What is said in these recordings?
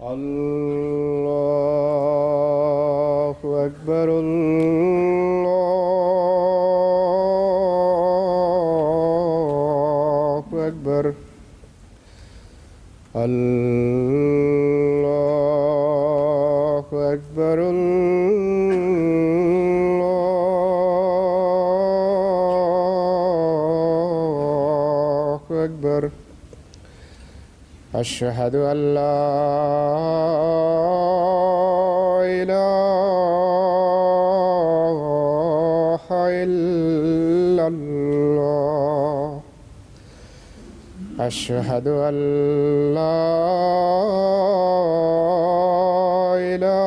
الله أكبر الله أكبر الله أكبر الله أكبر أشهد أن لا إله إلا الله أشهد أن لا إله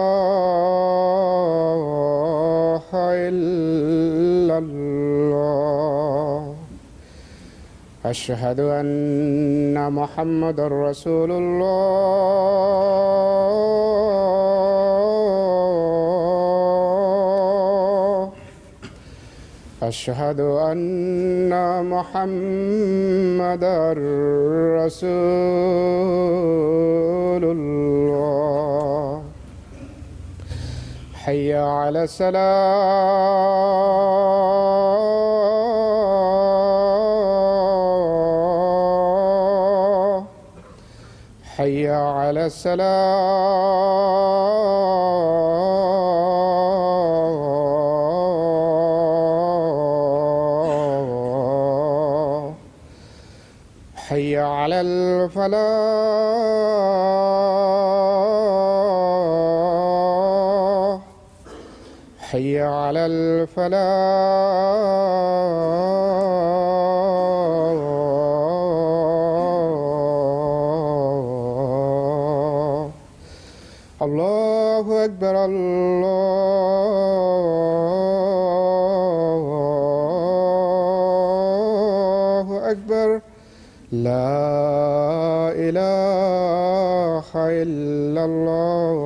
إلا الله أشهد أن محمدًا رسول الله أشهد أن محمدًا رسول الله حي على الصلاة حي على الصلاة حي على الفلاح حي على الفلاح الله أكبر الله أكبر لا إله إلا الله.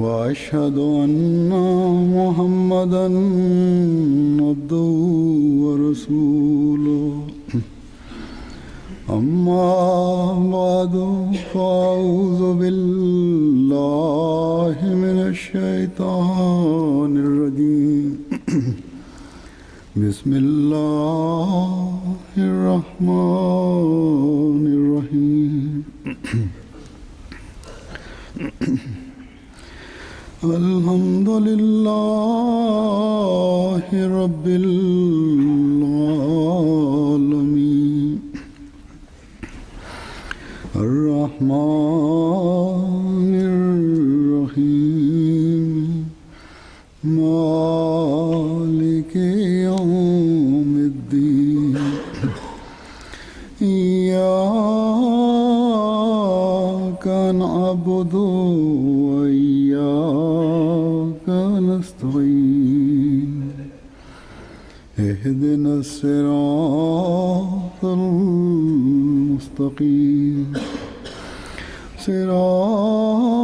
وأشهد أن محمدًا عبده ورسوله أما بعد فأعوذ بالله من الشيطان الرجيم بسم الله الرحمن الرحيم الحمد لله رب العالمين الرحمن الرحيم مالك يوم الدين إياك نعبد وإياك نستعين اهدنا الصراط المستقيم صراط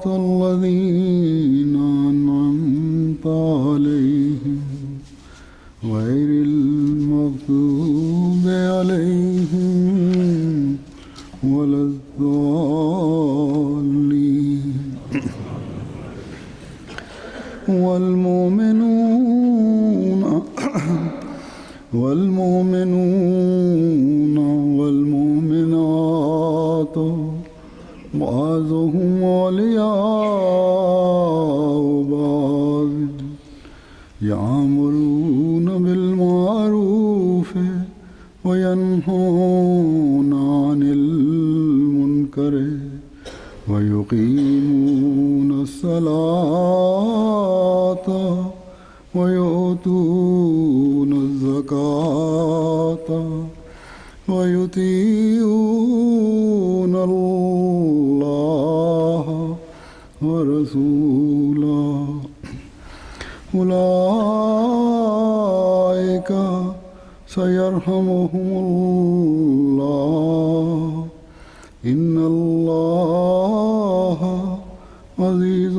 الذين أنعمت عليهم غير المغضوب عليهم ولا الضالين. والمؤمنون والمؤمنات بعضهم أولياء بعض يأمرون بالمعروف وينهون عن المنكر ويقيمون الصلاة ويؤتون ويؤتون الزكاة ويطيعون الله ورسوله أولئك سيرحمهم الله إن الله عزيز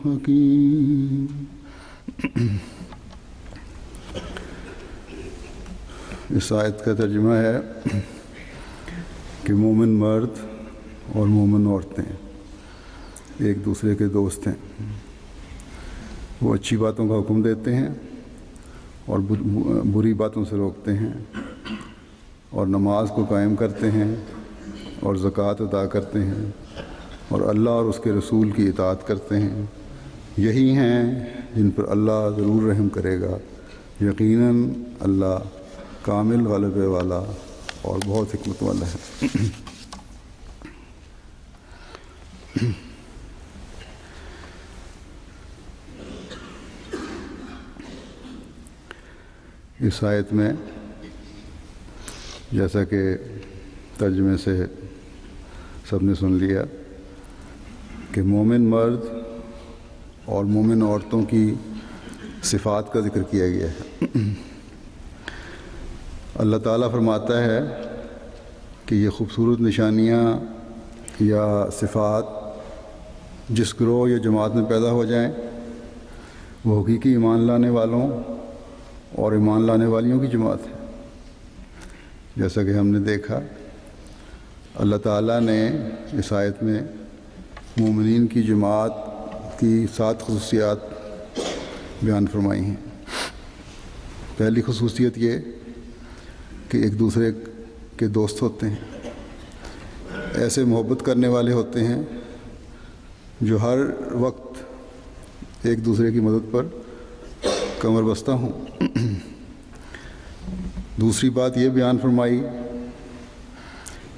حكيم. اس آیت کا ترجمہ ہے کہ مومن مرد اور مومن عورتیں ایک دوسرے کے دوست ہیں. وہ اچھی باتوں کا حکم دیتے ہیں اور بری باتوں سے روکتے ہیں، اور نماز کو قائم کرتے ہیں اور زکوٰۃ ادا کرتے ہیں اور اللہ اور اس کے رسول کی اطاعت کرتے ہیں. یہی ہیں جن پر اللہ ضرور رحم کرے گا. یقیناً اللہ کامل غلبے والا اور بہت حکمت والا ہے. اس آیت میں جیسا کہ ترجمے سے سب نے سن لیا کہ مومن مرد اور مومن عورتوں کی صفات کا ذکر کیا گیا ہے. اللہ تعالیٰ فرماتا ہے کہ یہ خوبصورت نشانیاں یا صفات جس گروہ یا جماعت میں پیدا ہو جائیں وہ حقیقی ایمان لانے والوں اور ایمان لانے والیوں کی جماعت ہے. جیسا کہ ہم نے دیکھا اللہ تعالیٰ نے اس آیت میں مومنین کی جماعت کی 7 خصوصیات بیان فرمائی ہیں. پہلی خصوصیت یہ کہ ایک دوسرے کے دوست ہوتے ہیں، ایسے محبت کرنے والے ہوتے ہیں جو ہر وقت ایک دوسرے کی مدد پر کمر بستہ ہوں. دوسری بات یہ بیان فرمائی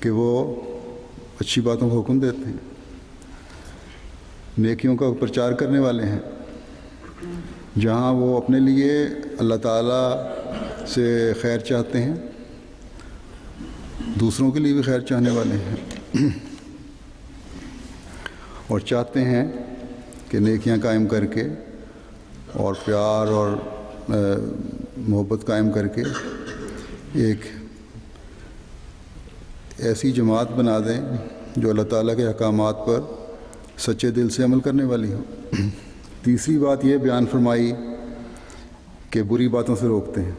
کہ وہ اچھی باتوں کا حکم دیتے ہیں، نیکیوں کا پرچار کرنے والے ہیں. جہاں وہ اپنے لیے اللہ تعالیٰ سے خیر چاہتے ہیں دوسروں کے لیے بھی خیر چاہنے والے ہیں اور چاہتے ہیں کہ نیکیاں قائم کر کے اور پیار اور محبت قائم کر کے ایک ایسی جماعت بنا دیں جو اللہ تعالیٰ کے احکامات پر سچے دل سے عمل کرنے والی ہو. تیسری بات یہ بیان فرمائی کہ بری باتوں سے روکتے ہیں.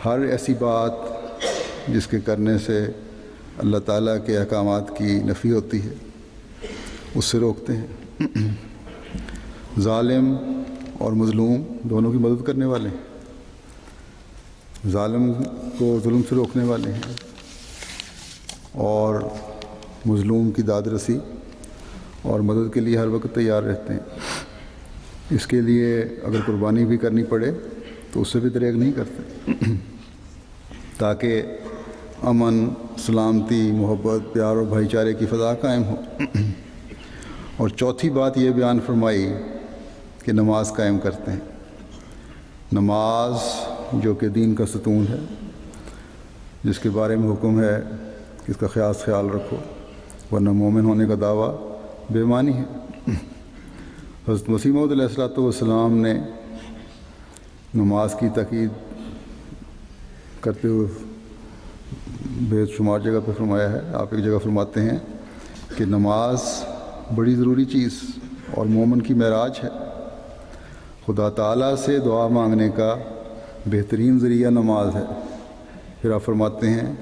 ہر ایسی بات جس کے کرنے سے اللہ تعالیٰ کے احکامات کی نفی ہوتی ہے اس سے روکتے ہیں. ظالم اور مظلوم دونوں کی مدد کرنے والے ہیں، ظالم کو ظلم سے روکنے والے ہیں اور مظلوم کی داد رسی اور مدد کے لیے ہر وقت تیار رہتے ہیں. اس کے لیے اگر قربانی بھی کرنی پڑے تو اس سے بھی دریغ نہیں کرتے تاکہ امن، سلامتی، محبت، پیار اور بھائی چارے کی فضا قائم ہو. اور چوتھی بات یہ بیان فرمائی کہ نماز قائم کرتے ہیں. نماز جو کہ دین کا ستون ہے، جس کے بارے میں حکم ہے کہ اس کا خیال رکھو ورنہ مومن ہونے کا دعویٰ بے معنی ہے. حضرت مسیح موعود علیہ السلام نے نماز کی تاکید کرتے ہوئے بے شمار جگہ پہ فرمایا ہے. آپ ایک جگہ فرماتے ہیں کہ نماز بڑی ضروری چیز اور مومن کی معراج ہے. خدا تعالیٰ سے دعا مانگنے کا بہترین ذریعہ نماز ہے. پھر آپ فرماتے ہیں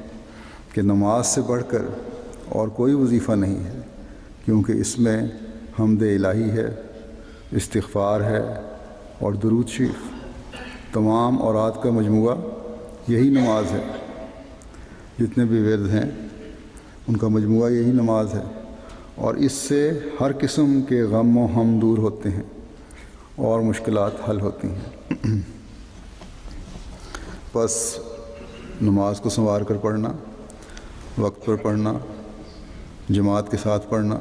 کہ نماز سے بڑھ کر اور کوئی وظیفہ نہیں ہے، کیونکہ اس میں حمد الہی ہے، استغفار ہے اور درود شریف. تمام اوراد کا مجموعہ یہی نماز ہے. جتنے بھی ورد ہیں ان کا مجموعہ یہی نماز ہے، اور اس سے ہر قسم کے غم و ہم دور ہوتے ہیں اور مشکلات حل ہوتی ہیں. بس نماز کو سنوار کر پڑھنا، وقت پر پڑھنا، جماعت کے ساتھ پڑھنا.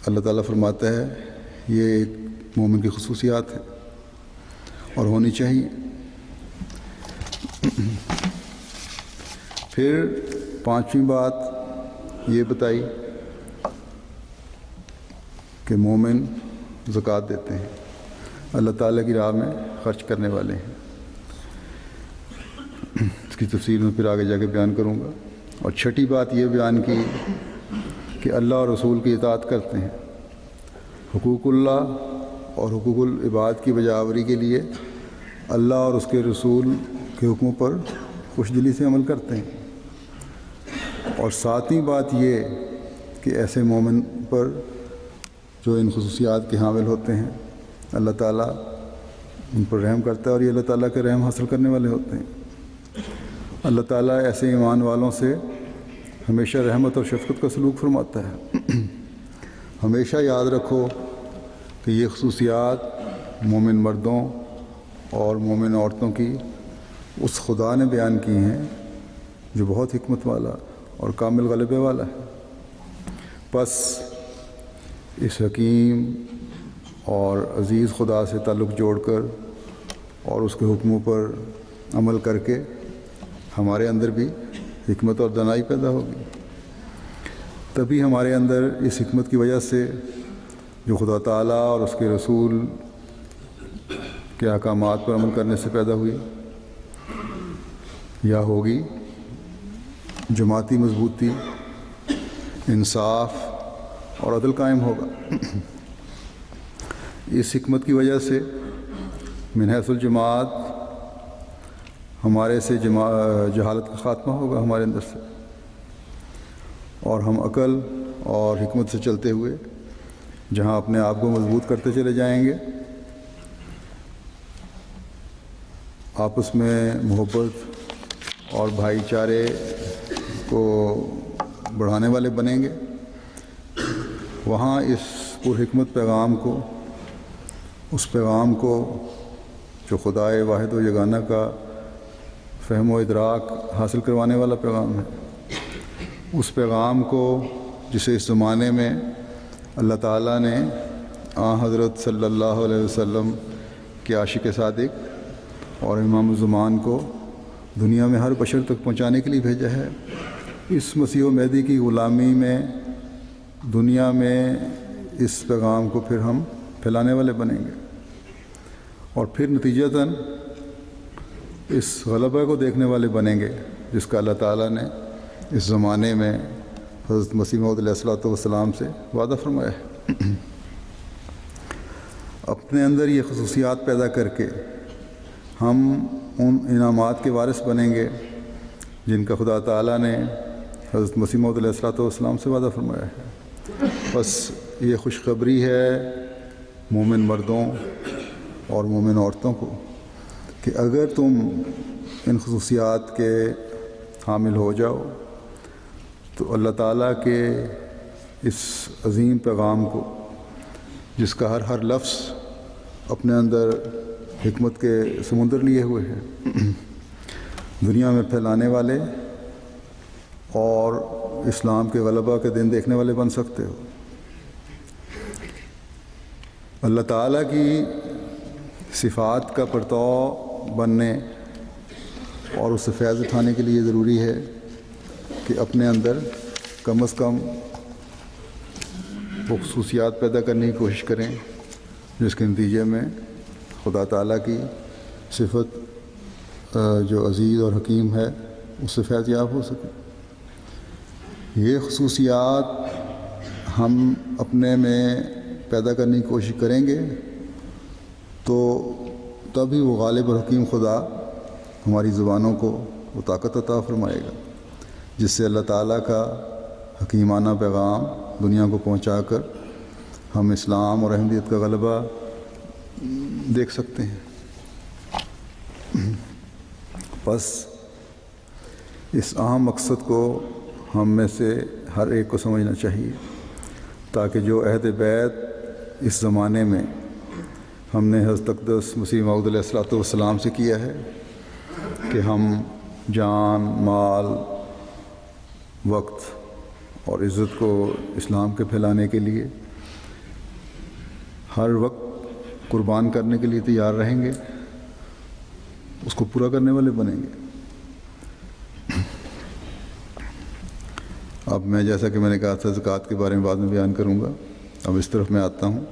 اللہ تعالیٰ فرماتا ہے یہ ایک مومن کی خصوصیات ہیں اور ہونی چاہیے۔ پھر پانچویں بات یہ بتائی کہ مومن زکوٰۃ دیتے ہیں، اللہ تعالیٰ کی راہ میں خرچ کرنے والے ہیں۔ اس کی تفصیل میں پھر آگے جا کے بیان کروں گا۔ اور چھٹی بات یہ بیان کی کہ اللہ اور رسول کی اطاعت کرتے ہیں، حقوق اللہ اور حقوق العباد کی بجاوری کے لیے اللہ اور اس کے رسول کے حکموں پر خوش دلی سے عمل کرتے ہیں۔ اور ساتویں بات یہ کہ ایسے مومن پر جو ان خصوصیات کے حامل ہوتے ہیں اللہ تعالیٰ ان پر رحم کرتا ہے اور یہ اللہ تعالیٰ کے رحم حاصل کرنے والے ہوتے ہیں۔ اللہ تعالیٰ ایسے ایمان والوں سے ہمیشہ رحمت اور شفقت کا سلوک فرماتا ہے۔ ہمیشہ یاد رکھو کہ یہ خصوصیات مومن مردوں اور مومن عورتوں کی اس خدا نے بیان کی ہیں جو بہت حکمت والا اور کامل غلبے والا ہے۔ پس اس حکیم اور عزیز خدا سے تعلق جوڑ کر اور اس کے حکموں پر عمل کر کے ہمارے اندر بھی حکمت اور دانائی پیدا ہوگی۔ تبھی ہمارے اندر اس حکمت کی وجہ سے جو خدا تعالیٰ اور اس کے رسول کے احکامات پر عمل کرنے سے پیدا ہوئی یا ہوگی، جماعتی مضبوطی، انصاف اور عدل قائم ہوگا۔ اس حکمت کی وجہ سے من حیث الجماعت ہمارے سے جہالت کا خاتمہ ہوگا ہمارے اندر سے، اور ہم عقل اور حکمت سے چلتے ہوئے جہاں اپنے آپ کو مضبوط کرتے چلے جائیں گے، آپس میں محبت اور بھائی چارے کو بڑھانے والے بنیں گے، وہاں اس پرحکمت پیغام کو، اس پیغام کو جو خدائے واحد و یگانہ کا فہم و ادراک حاصل کروانے والا پیغام ہے، اس پیغام کو جسے اس زمانے میں اللہ تعالیٰ نے حضرت صلی اللہ علیہ وسلم کے عاشق صادق اور امام الزمان کو دنیا میں ہر بشر تک پہنچانے کے لیے بھیجا ہے۔ اس مسیح و مہدی کی غلامی میں دنیا میں اس پیغام کو پھر ہم پھیلانے والے بنیں گے، اور پھر نتیجتاً اس غلبہ کو دیکھنے والے بنیں گے جس کا اللہ تعالیٰ نے اس زمانے میں حضرت مسیح موعود علیہ الصلوۃ والسلام سے وعدہ فرمایا ہے۔ اپنے اندر یہ خصوصیات پیدا کر کے ہم ان انعامات کے وارث بنیں گے جن کا خدا تعالیٰ نے حضرت مسیح موعود علیہ الصلوۃ والسلام سے وعدہ فرمایا ہے۔ بس یہ خوشخبری ہے مومن مردوں اور مومن عورتوں کو کہ اگر تم ان خصوصیات کے حامل ہو جاؤ تو اللہ تعالیٰ کے اس عظیم پیغام کو، جس کا ہر لفظ اپنے اندر حکمت کے سمندر لیے ہوئے ہے، دنیا میں پھیلانے والے اور اسلام کے غلبہ کے دن دیکھنے والے بن سکتے ہو۔ اللہ تعالیٰ کی صفات کا پرتو بننے اور اس سے فیض اٹھانے کے لیے ضروری ہے کہ اپنے اندر کم از کم وہ خصوصیات پیدا کرنے کی کوشش کریں جس کے نتیجے میں خدا تعالیٰ کی صفت جو عزیز اور حکیم ہے اس سے فیض یاب ہو سکے۔ یہ خصوصیات ہم اپنے میں پیدا کرنے کی کوشش کریں گے تو تبھی وہ غالب اور حکیم خدا ہماری زبانوں کو وہ طاقت عطا فرمائے گا جس سے اللہ تعالیٰ کا حکیمانہ پیغام دنیا کو پہنچا کر ہم اسلام اور احمدیت کا غلبہ دیکھ سکتے ہیں۔ بس اس اہم مقصد کو ہم میں سے ہر ایک کو سمجھنا چاہیے تاکہ جو عہد بیعت اس زمانے میں ہم نے حضرت اقدس مسیح موعود علیہ الصلوۃ والسلام سے کیا ہے کہ ہم جان، مال، وقت اور عزت کو اسلام کے پھیلانے کے لیے ہر وقت قربان کرنے کے لیے تیار رہیں گے، اس کو پورا کرنے والے بنیں گے۔ اب میں جیسا کہ میں نے کہا تھا زکوٰۃ کے بارے میں بعد میں بیان کروں گا، اب اس طرف میں آتا ہوں۔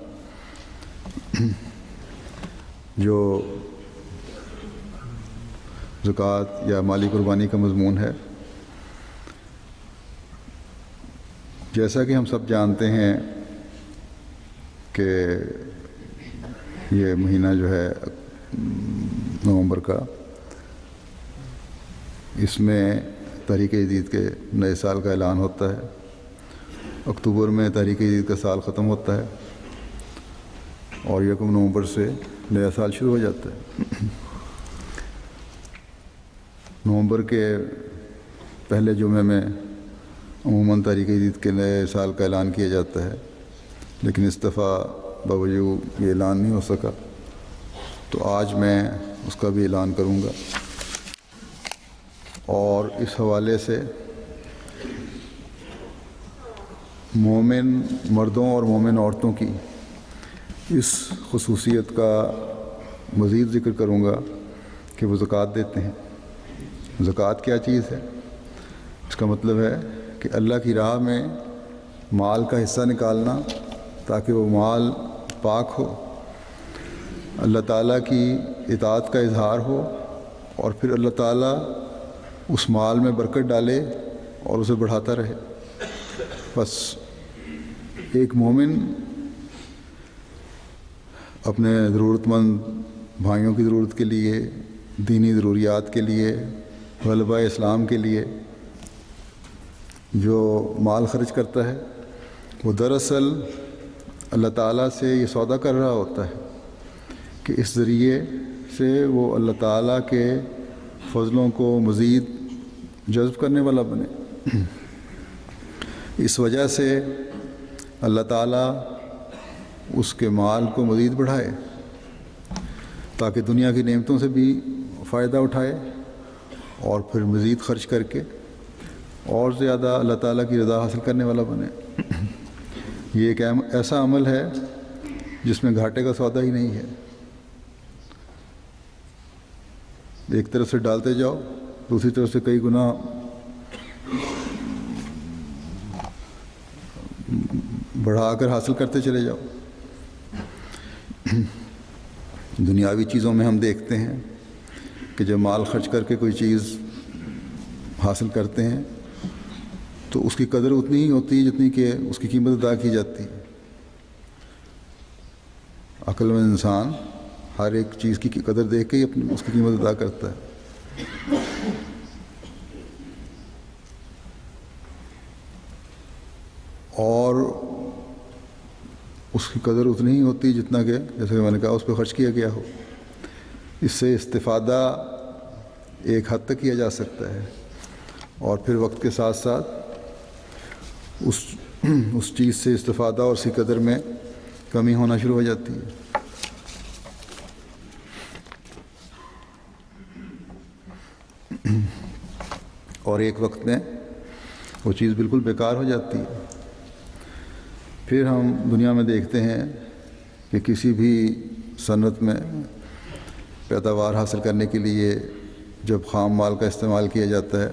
جو زکوٰۃ یا مالی قربانی کا مضمون ہے، جیسا کہ ہم سب جانتے ہیں کہ یہ مہینہ جو ہے نومبر کا، اس میں تحریک جدید کے نئے سال کا اعلان ہوتا ہے۔ اکتوبر میں تحریک جدید کا سال ختم ہوتا ہے اور 1 نومبر سے نیا سال شروع ہو جاتا ہے۔ نومبر کے پہلے جمعے میں عموماً تحریک جدید کے نئے سال کا اعلان کیا جاتا ہے، لیکن اس دفعہ باوجود یہ اعلان نہیں ہو سکا، تو آج میں اس کا بھی اعلان کروں گا۔ اور اس حوالے سے مومن مردوں اور مومن عورتوں کی اس خصوصیت کا مزید ذکر کروں گا کہ وہ زکوٰۃ دیتے ہیں۔ زکوٰۃ کیا چیز ہے؟ اس کا مطلب ہے کہ اللہ کی راہ میں مال کا حصہ نکالنا تاکہ وہ مال پاک ہو، اللہ تعالیٰ کی اطاعت کا اظہار ہو، اور پھر اللہ تعالیٰ اس مال میں برکت ڈالے اور اسے بڑھاتا رہے۔ بس ایک مومن اپنے ضرورت مند بھائیوں کی ضرورت کے لیے، دینی ضروریات کے لیے، غلبہ اسلام کے لیے جو مال خرچ کرتا ہے، وہ دراصل اللہ تعالیٰ سے یہ سودا کر رہا ہوتا ہے کہ اس ذریعے سے وہ اللہ تعالیٰ کے فضلوں کو مزید جذب کرنے والا بنے۔ اس وجہ سے اللہ تعالیٰ اس کے مال کو مزید بڑھائے تاکہ دنیا کی نعمتوں سے بھی فائدہ اٹھائے اور پھر مزید خرچ کر کے اور زیادہ اللہ تعالیٰ کی رضا حاصل کرنے والا بنے۔ یہ ایک ایسا عمل ہے جس میں گھاٹے کا سودا ہی نہیں ہے۔ ایک طرف سے ڈالتے جاؤ، دوسری طرف سے کئی گنا بڑھا کر حاصل کرتے چلے جاؤ۔ دنیاوی چیزوں میں ہم دیکھتے ہیں کہ جب مال خرچ کر کے کوئی چیز حاصل کرتے ہیں تو اس کی قدر اتنی ہی ہوتی ہے جتنی کہ اس کی قیمت ادا کی جاتی ہے۔ عقل مند انسان ہر ایک چیز کی قدر دیکھ کے ہی اس کی قیمت ادا کرتا ہے۔ اور اس کی قدر اتنی ہی ہوتی ہے جتنا کہ جیسے کہ میں نے کہا اس پہ خرچ کیا گیا ہو۔ اس سے استفادہ ایک حد تک کیا جا سکتا ہے اور پھر وقت کے ساتھ ساتھ اس چیز سے استفادہ اور اس کی قدر میں کمی ہونا شروع ہو جاتی ہے۔ اور ایک وقت میں وہ چیز بالکل بیکار ہو جاتی ہے۔ پھر ہم دنیا میں دیکھتے ہیں کہ کسی بھی صنعت میں پیداوار حاصل کرنے کے لیے جب خام مال کا استعمال کیا جاتا ہے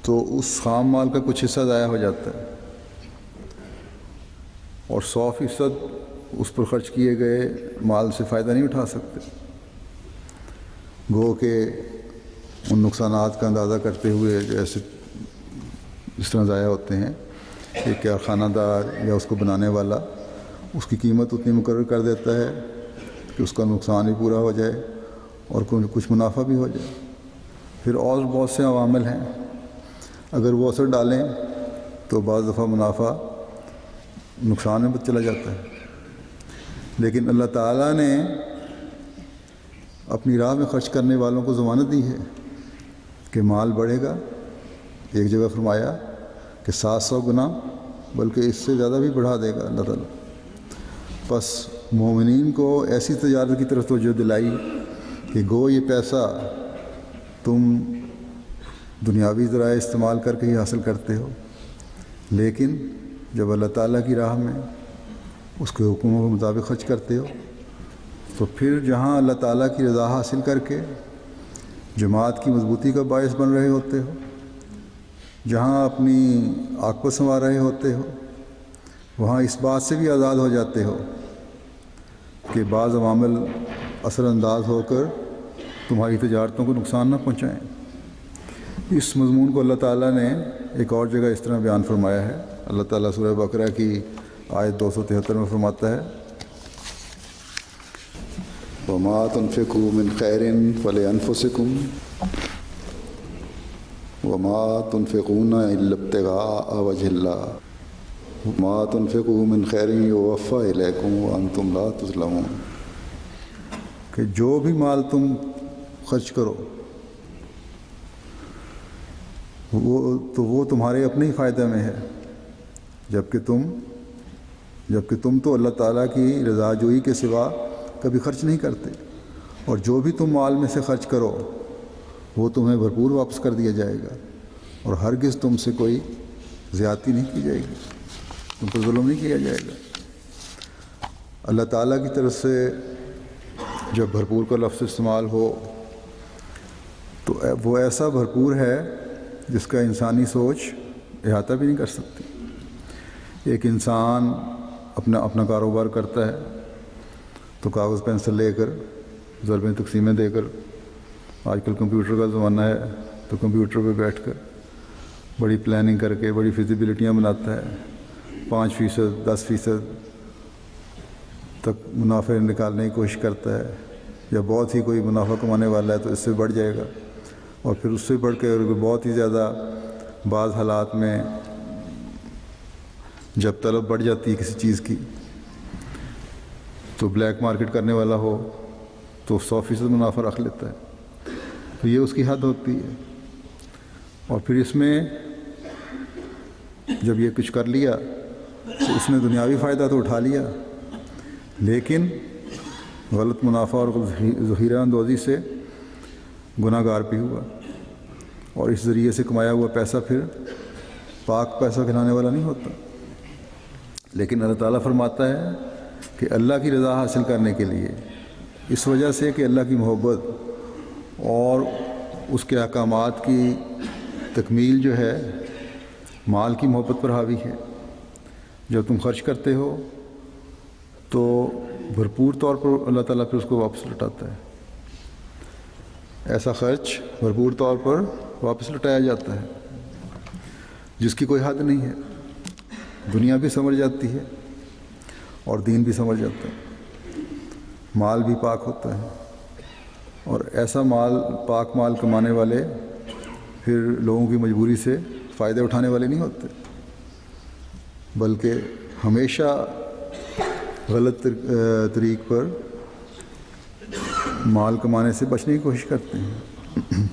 تو اس خام مال کا کچھ حصہ ضائع ہو جاتا ہے اور 100% اس پر خرچ کیے گئے مال سے فائدہ نہیں اٹھا سکتے۔ گو کہ ان نقصانات کا اندازہ کرتے ہوئے جیسے اس طرح ضائع ہوتے ہیں کہ کارخانہ دار یا اس کو بنانے والا اس کی قیمت اتنی مقرر کر دیتا ہے کہ اس کا نقصان بھی پورا ہو جائے اور کچھ منافع بھی ہو جائے۔ پھر اور بہت سے عوامل ہیں، اگر وہ اثر ڈالیں تو بعض دفعہ منافع نقصان میں چلا جاتا ہے۔ لیکن اللہ تعالیٰ نے اپنی راہ میں خرچ کرنے والوں کو ضمانت دی ہے کہ مال بڑھے گا۔ ایک جگہ فرمایا کہ 700 گنا بلکہ اس سے زیادہ بھی بڑھا دے گا اللہ تعالیٰ۔ بس مومنین کو ایسی تجارت کی طرف توجہ دلائی کہ گو یہ پیسہ تم دنیاوی ذرائع استعمال کر کے ہی حاصل کرتے ہو، لیکن جب اللہ تعالیٰ کی راہ میں اس کے حکموں کے مطابق خرچ کرتے ہو، تو پھر جہاں اللہ تعالیٰ کی رضا حاصل کر کے جماعت کی مضبوطی کا باعث بن رہے ہوتے ہو، جہاں اپنی عاقبت سنوار رہے ہوتے ہو، وہاں اس بات سے بھی آزاد ہو جاتے ہو کہ بعض عوامل اثر انداز ہو کر تمہاری تجارتوں کو نقصان نہ پہنچائیں۔ اس مضمون کو اللہ تعالیٰ نے ایک اور جگہ اس طرح بیان فرمایا ہے۔ اللہ تعالیٰ سورہ بقرہ کی آیت 273 میں فرماتا ہے، وَمَا تُنْفِقُوا مِنْ خَيْرٍ فَلِأَنفُسِكُمْ وَمَا تُنْفِقُونَ إِلَّا ابْتِغَاءَ وَجْهِ اللَّهِ وَمَا تُنْفِقُوا مِنْ خَيْرٍ يُوَفَّى إِلَيْكُمْ وَأَنْتُمْ لَا تُظْلَمُونَ، کہ جو بھی مال تم خرچ کرو وہ تمہارے اپنے ہی فائدہ میں ہے، جبکہ تم تو اللہ تعالیٰ کی رضا جوئی کے سوا کبھی خرچ نہیں کرتے، اور جو بھی تم مال میں سے خرچ کرو وہ تمہیں بھرپور واپس کر دیا جائے گا، اور ہرگز تم سے کوئی زیادتی نہیں کی جائے گی، تم پر ظلم نہیں کیا جائے گا۔ اللہ تعالیٰ کی طرف سے جب بھرپور کا لفظ استعمال ہو تو وہ ایسا بھرپور ہے جس کا انسانی سوچ احاطہ بھی نہیں کر سکتی۔ ایک انسان اپنا کاروبار کرتا ہے تو کاغذ پینسل لے کر ضربیں تقسیمیں دے کر، آج کل کمپیوٹر کا زمانہ ہے تو کمپیوٹر پہ بیٹھ کر بڑی پلاننگ کر کے بڑی فیزیبلٹیاں بناتا ہے، 5%، 10% تک منافع نکالنے کی کوشش کرتا ہے، یا بہت ہی کوئی منافع کمانے والا ہے تو اس سے بڑھ جائے گا، اور پھر اس سے بڑھ کے بہت ہی زیادہ بعض حالات میں جب طلب بڑھ جاتی ہے کسی چیز کی تو بلیک مارکیٹ کرنے والا ہو تو 100% منافع رکھ لیتا ہے، تو یہ اس کی حد ہوتی ہے۔ اور پھر اس میں جب یہ کچھ کر لیا تو اس نے دنیاوی فائدہ تو اٹھا لیا، لیکن غلط منافع اور ذخیرہ اندوزی سے گناہ گار بھی ہوا، اور اس ذریعے سے کمایا ہوا پیسہ پھر پاک پیسہ کھلانے والا نہیں ہوتا۔ لیکن اللہ تعالیٰ فرماتا ہے کہ اللہ کی رضا حاصل کرنے کے لیے، اس وجہ سے کہ اللہ کی محبت اور اس کے احکامات کی تکمیل جو ہے مال کی محبت پر حاوی ہے، جب تم خرچ کرتے ہو تو بھرپور طور پر اللہ تعالیٰ پھر اس کو واپس لوٹاتا ہے۔ ایسا خرچ بھرپور طور پر واپس لوٹایا جاتا ہے جس کی کوئی حد نہیں ہے، دنیا بھی سمجھ جاتی ہے اور دین بھی سمجھ جاتا ہے، مال بھی پاک ہوتا ہے، اور ایسا پاک مال کمانے والے پھر لوگوں کی مجبوری سے فائدے اٹھانے والے نہیں ہوتے، بلکہ ہمیشہ غلط طریق پر مال کمانے سے بچنے کی کوشش کرتے ہیں۔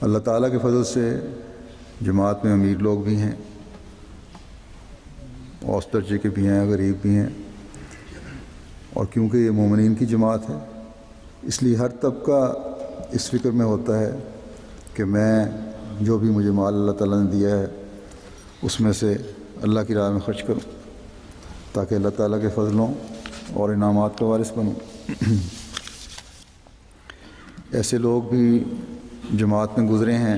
اللہ تعالیٰ کے فضل سے جماعت میں امیر لوگ بھی ہیں، اوسط درجے کے بھی ہیں، غریب بھی ہیں، اور کیونکہ یہ مومنین کی جماعت ہے اس لیے ہر طبقہ اس فکر میں ہوتا ہے کہ میں جو بھی مجھے مال اللہ تعالیٰ نے دیا ہے اس میں سے اللہ کی راہ میں خرچ کروں تاکہ اللہ تعالیٰ کے فضلوں اور انعامات کا وارث بنوں۔ ایسے لوگ بھی جماعت میں گزرے ہیں،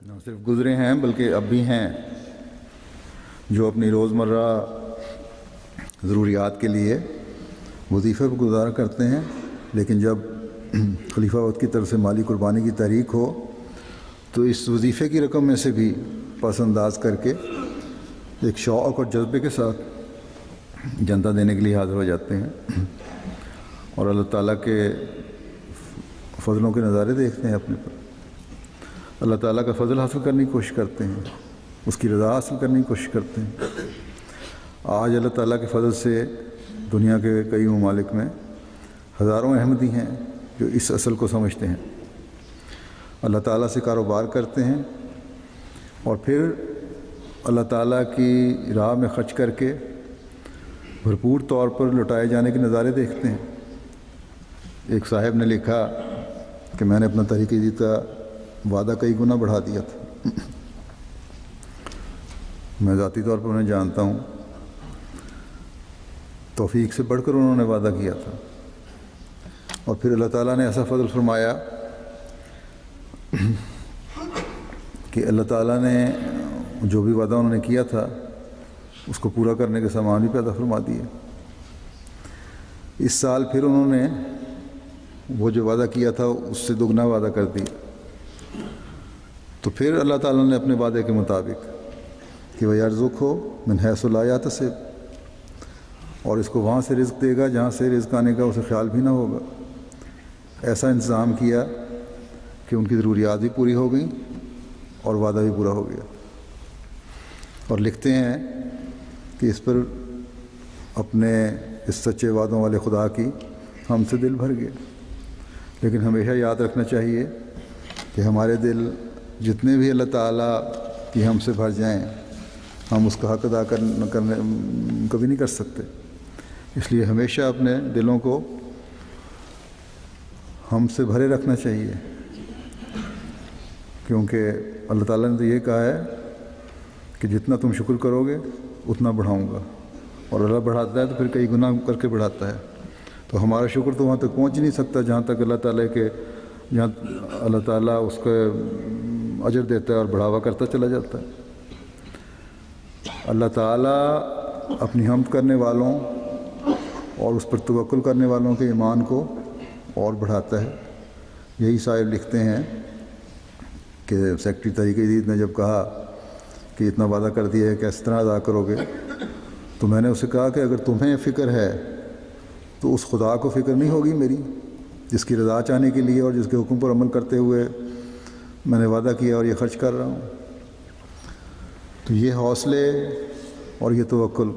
نہ صرف گزرے ہیں بلکہ اب بھی ہیں، جو اپنی روزمرہ ضروریات کے لیے وظیفے پر گزارا کرتے ہیں، لیکن جب خلیفہ وقت کی طرف سے مالی قربانی کی تحریک ہو تو اس وظیفے کی رقم میں سے بھی پس انداز کر کے ایک شوق اور جذبے کے ساتھ جنتا دینے کے لیے حاضر ہو جاتے ہیں، اور اللہ تعالیٰ کے فضلوں کے نظارے دیکھتے ہیں اپنے پر، اللہ تعالیٰ کا فضل حاصل کرنے کی کوشش کرتے ہیں، اس کی رضا حاصل کرنے کی کوشش کرتے ہیں۔ آج اللہ تعالیٰ کے فضل سے دنیا کے کئی ممالک میں ہزاروں احمدی ہیں جو اس اصل کو سمجھتے ہیں، اللہ تعالیٰ سے کاروبار کرتے ہیں، اور پھر اللہ تعالیٰ کی راہ میں خرچ کر کے بھرپور طور پر لوٹائے جانے کے نظارے دیکھتے ہیں۔ ایک صاحب نے لکھا کہ میں نے اپنا تحریک جدید کا وعدہ کئی گنا بڑھا دیا تھا۔ میں ذاتی طور پر انہیں جانتا ہوں، توفیق سے بڑھ کر انہوں نے وعدہ کیا تھا، اور پھر اللہ تعالیٰ نے ایسا فضل فرمایا کہ اللہ تعالیٰ نے جو بھی وعدہ انہوں نے کیا تھا اس کو پورا کرنے کے سامان بھی پیدا فرما دیے۔ اس سال پھر انہوں نے وہ جو وعدہ کیا تھا اس سے دگنا وعدہ کر دیا۔ تو پھر اللہ تعالیٰ نے اپنے وعدے کے مطابق کہ وَيَرْزُقْهُ مِنْ حَيْثُ لَا يَحْتَسِبُ، اور اس کو وہاں سے رزق دے گا جہاں سے رزق آنے کا اسے خیال بھی نہ ہوگا، ایسا انتظام کیا کہ ان کی ضروریات بھی پوری ہو گئیں اور وعدہ بھی پورا ہو گیا۔ اور لکھتے ہیں کہ اس پر اپنے اس سچے وعدوں والے خدا کی ہم سے دل بھر گیا۔ لیکن ہمیشہ یاد رکھنا چاہیے کہ ہمارے دل جتنے بھی اللہ تعالیٰ کی ہم سے بھر جائیں، ہم اس کا حق ادا کرنے کبھی نہیں کر سکتے۔ اس لیے ہمیشہ اپنے دلوں کو ہم سے بھرے رکھنا چاہیے، کیونکہ اللہ تعالیٰ نے تو یہ کہا ہے کہ جتنا تم شکر کرو گے اتنا بڑھاؤں گا، اور اللہ بڑھاتا ہے تو پھر کئی گنا کر کے بڑھاتا ہے۔ تو ہمارا شکر تو وہاں تک پہنچ نہیں سکتا جہاں تک جہاں اللہ تعالیٰ اس کا اجر دیتا ہے اور بڑھاوا کرتا چلا جاتا ہے۔ اللہ تعالیٰ اپنی حمد کرنے والوں اور اس پر توکل کرنے والوں کے ایمان کو اور بڑھاتا ہے۔ یہی صاحب لکھتے ہیں کہ سیکٹری تحریک جدید نے جب کہا کہ اتنا وعدہ کر دیا ہے کہ اس طرح ادا کرو گے، تو میں نے اسے کہا کہ اگر تمہیں فکر ہے تو اس خدا کو فکر نہیں ہوگی میری، جس کی رضا چاہنے کے لیے اور جس کے حکم پر عمل کرتے ہوئے میں نے وعدہ کیا اور یہ خرچ کر رہا ہوں۔ تو یہ حوصلے اور یہ توکل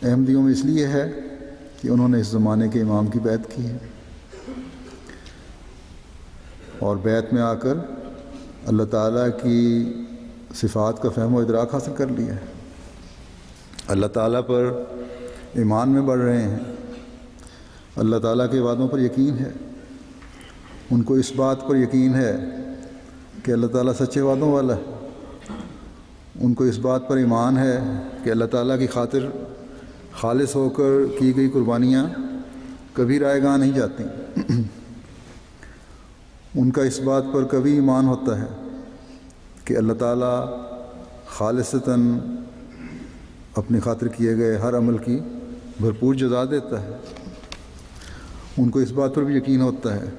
احمدیوں میں اس لیے ہے کہ انہوں نے اس زمانے کے امام کی بیعت کی ہے، اور بیعت میں آ کر اللہ تعالیٰ کی صفات کا فہم و ادراک حاصل کر لیا ہے، اللہ تعالیٰ پر ایمان میں بڑھ رہے ہیں، اللہ تعالیٰ کے وعدوں پر یقین ہے، ان کو اس بات پر یقین ہے کہ اللہ تعالیٰ سچے وعدوں والا ہے، ان کو اس بات پر ایمان ہے کہ اللہ تعالیٰ کی خاطر خالص ہو کر کی گئی قربانیاں کبھی رائے گاہ نہیں جاتی، ان کا اس بات پر کبھی ایمان ہوتا ہے کہ اللہ تعالیٰ خالصتاً اپنی خاطر کیے گئے ہر عمل کی بھرپور جزا دیتا ہے، ان کو اس بات پر بھی یقین ہوتا ہے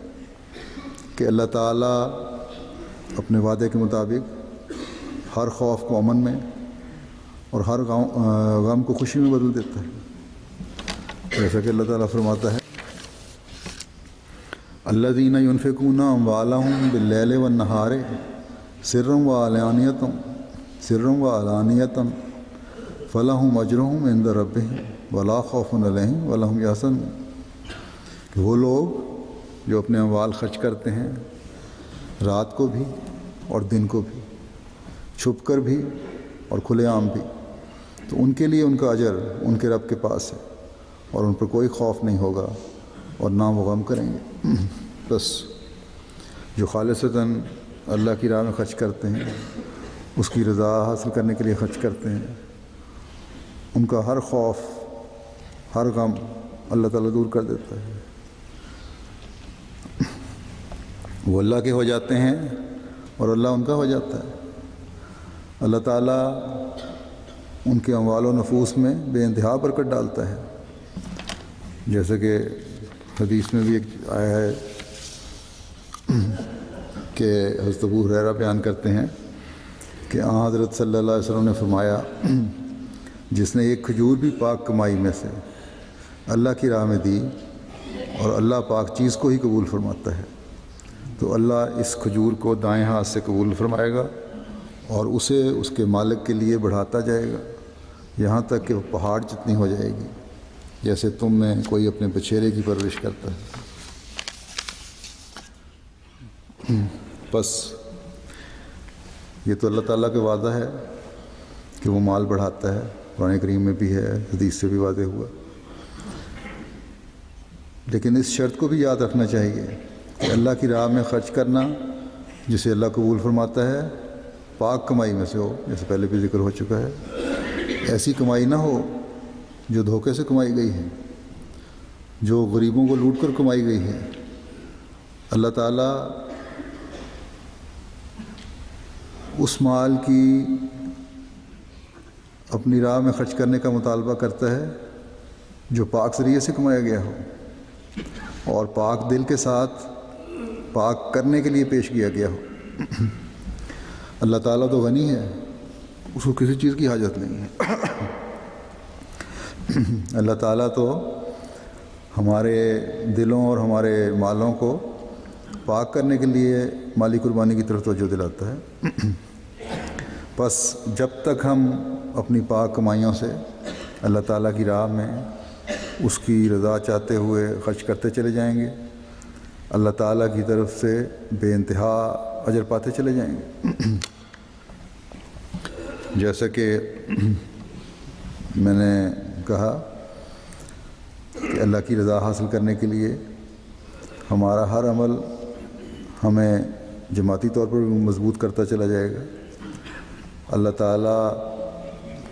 کہ اللہ تعالیٰ اپنے وعدے کے مطابق ہر خوف کو امن میں اور ہر غم کو خوشی میں بدل دیتا ہے، جیسا کہ اللہ تعالیٰ فرماتا ہے الذین ينفقون اموالهم باللیل والنہار سرا وعلانیۃ فلہم اجرہم عند ربہم ولا خوف علیہم ولا ہم یحزنون، کہ وہ لوگ جو اپنے اموال خرچ کرتے ہیں رات کو بھی اور دن کو بھی، چھپ کر بھی اور کھلے عام بھی، تو ان کے لیے ان کا اجر ان کے رب کے پاس ہے، اور ان پر کوئی خوف نہیں ہوگا اور نہ وہ غم کریں گے۔ بس جو خالصتاً اللہ کی راہ میں خرچ کرتے ہیں، اس کی رضا حاصل کرنے کے لیے خرچ کرتے ہیں، ان کا ہر خوف ہر غم اللہ تعالیٰ دور کر دیتا ہے، وہ اللہ کے ہو جاتے ہیں اور اللہ ان کا ہو جاتا ہے۔ اللہ تعالیٰ ان کے اموال و نفوس میں بے انتہا برکت ڈالتا ہے، جیسے کہ حدیث میں بھی ایک آیا ہے کہ حضرت ابو ہریرہ بیان کرتے ہیں کہ حضرت صلی اللہ علیہ وسلم نے فرمایا جس نے ایک کھجور بھی پاک کمائی میں سے اللہ کی راہ میں دی اور اللہ پاک چیز کو ہی قبول فرماتا ہے تو اللہ اس کھجور کو دائیں ہاتھ سے قبول فرمائے گا اور اسے اس کے مالک کے لیے بڑھاتا جائے گا یہاں تک کہ وہ پہاڑ جتنی ہو جائے گی، جیسے تم میں کوئی اپنے بچھیرے کی پرورش کرتا ہے۔ بس یہ تو اللہ تعالیٰ کا وعدہ ہے کہ وہ مال بڑھاتا ہے، قرآن کریم میں بھی ہے، حدیث سے بھی واضح ہوا۔ لیکن اس شرط کو بھی یاد رکھنا چاہیے کہ اللہ کی راہ میں خرچ کرنا جسے اللہ قبول فرماتا ہے پاک کمائی میں سے ہو، جیسے پہلے بھی ذکر ہو چکا ہے۔ ایسی کمائی نہ ہو جو دھوکے سے کمائی گئی ہے، جو غریبوں کو لوٹ کر کمائی گئی ہے۔ اللہ تعالیٰ اس مال کی اپنی راہ میں خرچ کرنے کا مطالبہ کرتا ہے جو پاک ذریعے سے کمایا گیا ہو اور پاک دل کے ساتھ پاک کرنے کے لیے پیش کیا گیا ہو۔ اللہ تعالیٰ تو غنی ہے، اس کو کسی چیز کی حاجت نہیں ہے۔ اللہ تعالیٰ تو ہمارے دلوں اور ہمارے مالوں کو پاک کرنے کے لیے مالی قربانی کی طرف توجہ دلاتا ہے۔ بس جب تک ہم اپنی پاک کمائیوں سے اللہ تعالیٰ کی راہ میں اس کی رضا چاہتے ہوئے خرچ کرتے چلے جائیں گے، اللہ تعالیٰ کی طرف سے بے انتہا اجر پاتے چلے جائیں گے۔ جیسا کہ میں نے کہا کہ اللہ کی رضا حاصل کرنے کے لیے ہمارا ہر عمل ہمیں جماعتی طور پر بھی مضبوط کرتا چلا جائے گا۔ اللہ تعالیٰ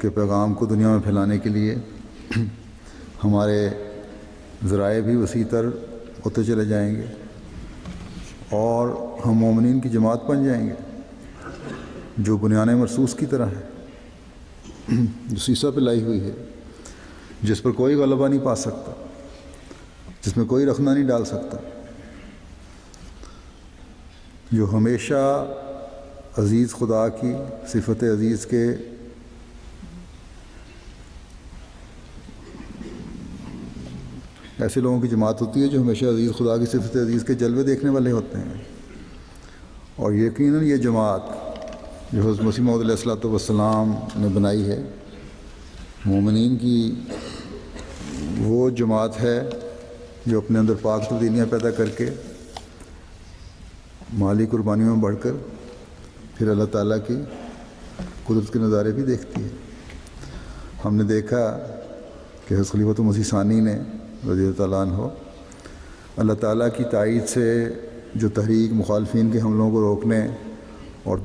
کے پیغام کو دنیا میں پھیلانے کے لیے ہمارے ذرائع بھی وسیع تر ہوتے چلے جائیں گے اور ہم مومنین کی جماعت بن جائیں گے جو بنیان مرصوص کی طرح ہے، جو سیسہ پہ لائی ہوئی ہے، جس پر کوئی غلبہ نہیں پا سکتا، جس میں کوئی رخنہ نہیں ڈال سکتا، جو ہمیشہ عزیز خدا کی صفت عزیز کے ایسے لوگوں کی جماعت ہوتی ہے جو ہمیشہ عزیز خدا کی صفت عزیز کے جلوے دیکھنے والے ہوتے ہیں۔ اور یقیناً یہ جماعت جو حضرت مسیح موعود علیہ الصلوۃ والسلام نے بنائی ہے، مومنین کی وہ جماعت ہے جو اپنے اندر پاک تبدیلیاں پیدا کر کے مالی قربانیوں میں بڑھ کر پھر اللہ تعالیٰ کی قدرت کے نظارے بھی دیکھتی ہے۔ ہم نے دیکھا کہ حضرت خلیفۃ مسیح ثانی نے رضی اللہ تعالیٰ عنہ اللہ تعالیٰ کی تائید سے جو تحریک مخالفین کے حملوں کو روکنے اور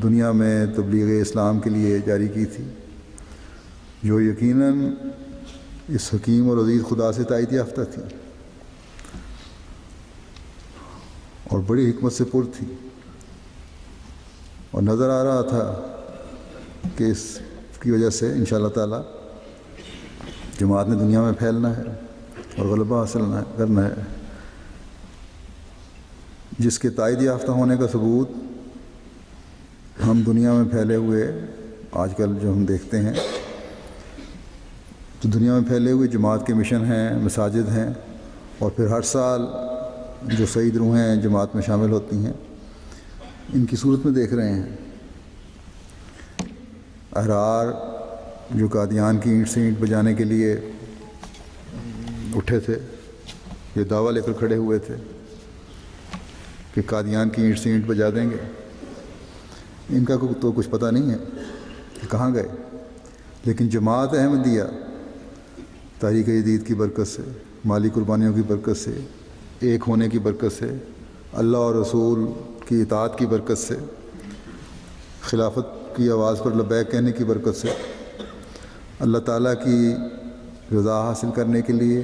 دنیا میں تبلیغ اسلام کے لیے جاری کی تھی، جو یقیناً اس حکیم اور عزیز خدا سے تائید یافتہ تھی اور بڑی حکمت سے پر تھی، اور نظر آ رہا تھا کہ اس کی وجہ سے انشاءاللہ تعالیٰ جماعت نے دنیا میں پھیلنا ہے اور غلبہ حاصل کرنا ہے، جس کے تائید یافتہ ہونے کا ثبوت ہم دنیا میں پھیلے ہوئے آج کل جو ہم دیکھتے ہیں، تو دنیا میں پھیلے ہوئے جماعت کے مشن ہیں، مساجد ہیں، اور پھر ہر سال جو سعید روحیں جماعت میں شامل ہوتی ہیں، ان کی صورت میں دیکھ رہے ہیں۔ احرار جو قادیان کی اینٹ سے اینٹ بجانے کے لیے اٹھے تھے، یہ دعویٰ لے کر کھڑے ہوئے تھے کہ قادیان کی اینٹ سے اینٹ بجا دیں گے، ان کا تو کچھ پتہ نہیں ہے کہ کہاں گئے، لیکن جماعت احمدیہ تحریک جدید کی برکت سے، مالی قربانیوں کی برکت سے، ایک ہونے کی برکت سے، اللہ اور رسول کی اطاعت کی برکت سے، خلافت کی آواز پر لبیک کہنے کی برکت سے، اللہ تعالیٰ کی رضا حاصل کرنے کے لیے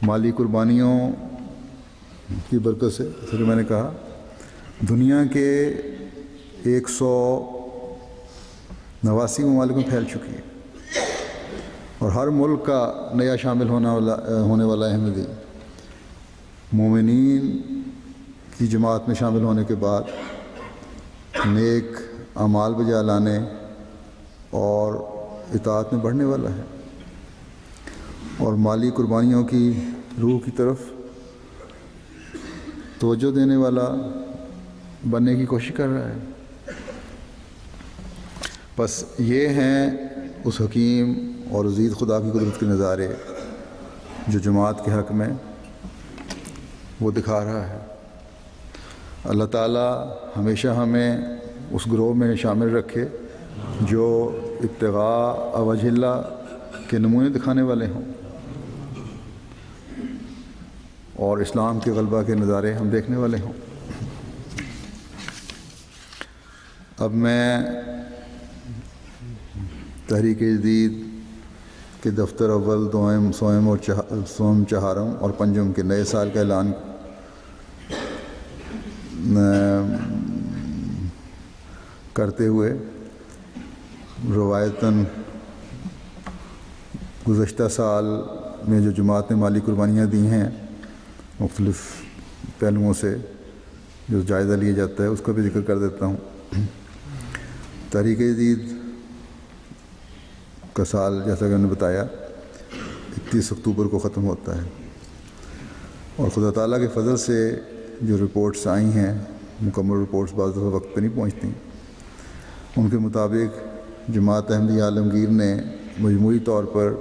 مالی قربانیوں کی برکت سے، جیسے کہ میں نے کہا، دنیا کے 189 ممالک میں پھیل چکی ہے، اور ہر ملک کا نیا شامل ہونے والا احمدی مومنین کی جماعت میں شامل ہونے کے بعد نیک اعمال بجا لانے اور اطاعت میں بڑھنے والا ہے، اور مالی قربانیوں کی روح کی طرف توجہ دینے والا بننے کی کوشش کر رہا ہے۔ بس یہ ہیں اس حکیم اور عزیز خدا کی قدرت کے نظارے جو جماعت کے حق میں وہ دکھا رہا ہے۔ اللہ تعالیٰ ہمیشہ ہمیں اس گروہ میں شامل رکھے جو ابتغاء وجہ اللہ کے نمونے دکھانے والے ہوں اور اسلام کے غلبہ کے نظارے ہم دیکھنے والے ہوں۔ اب میں تحریک جدید کے دفتر اول، دوئم، سوم اور سوم، چہارم اور پنجم کے نئے سال کا اعلان کرتے ہوئے روایتاً گزشتہ سال میں جو جماعت نے مالی قربانیاں دی ہیں مختلف پہلوؤں سے جو جائزہ لیا جاتا ہے اس کا بھی ذکر کر دیتا ہوں۔ تحریک جدید کا سال جیسا کہ میں نے بتایا 31 اکتوبر کو ختم ہوتا ہے، اور خدا تعالیٰ کے فضل سے جو رپورٹس آئی ہیں، مکمل رپورٹس بعض دفعہ وقت پہ نہیں پہنچتی، ان کے مطابق جماعت احمدیہ عالمگیر نے مجموعی طور پر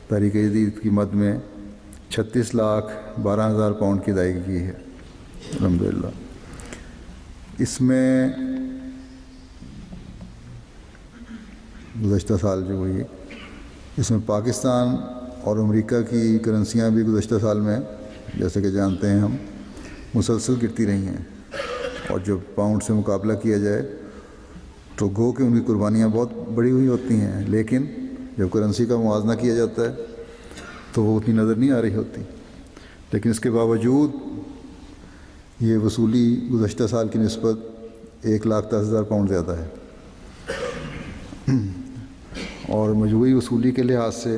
تحریک جدید کی مد میں 36,12,000 پاؤنڈ کی ادائیگی کی ہے الحمدللہ۔ اس میں گزشتہ سال جو ہوئی، اس میں پاکستان اور امریکہ کی کرنسیاں بھی گزشتہ سال میں جیسے کہ جانتے ہیں ہم مسلسل گرتی رہی ہیں، اور جب پاؤنڈ سے مقابلہ کیا جائے تو گو کہ ان کی قربانیاں بہت بڑی ہوئی ہوتی ہیں، لیکن جب کرنسی کا موازنہ کیا جاتا ہے تو وہ اتنی نظر نہیں آ رہی ہوتی۔ لیکن اس کے باوجود یہ وصولی گزشتہ سال کی نسبت 1,10,000 پاؤنڈ زیادہ ہے، اور مجموعی وصولی کے لحاظ سے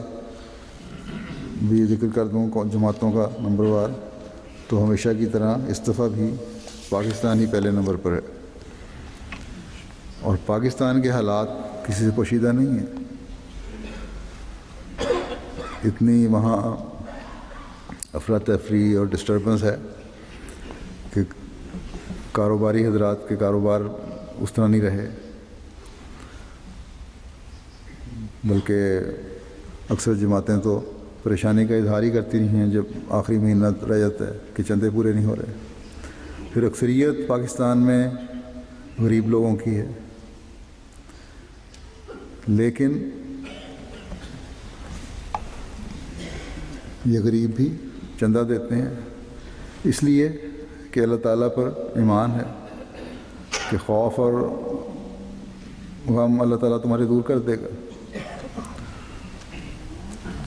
بھی ذکر کر دوں جماعتوں کا نمبر وار، تو ہمیشہ کی طرح اس دفعہ بھی پاکستان ہی پہلے نمبر پر ہے، اور پاکستان کے حالات کسی سے پوشیدہ نہیں ہیں۔ اتنی وہاں افراتفری اور ڈسٹربنس ہے کہ کاروباری حضرات کے کاروبار اس طرح نہیں رہے، بلکہ اکثر جماعتیں تو پریشانی کا اظہار ہی کرتی رہی ہیں جب آخری مہینہ رہ جاتا ہے کہ چندے پورے نہیں ہو رہے۔ پھر اکثریت پاکستان میں غریب لوگوں کی ہے، لیکن یہ غریب بھی چندہ دیتے ہیں اس لیے کہ اللہ تعالیٰ پر ایمان ہے کہ خوف اور غم اللہ تعالیٰ تمہارے دور کر دے گا۔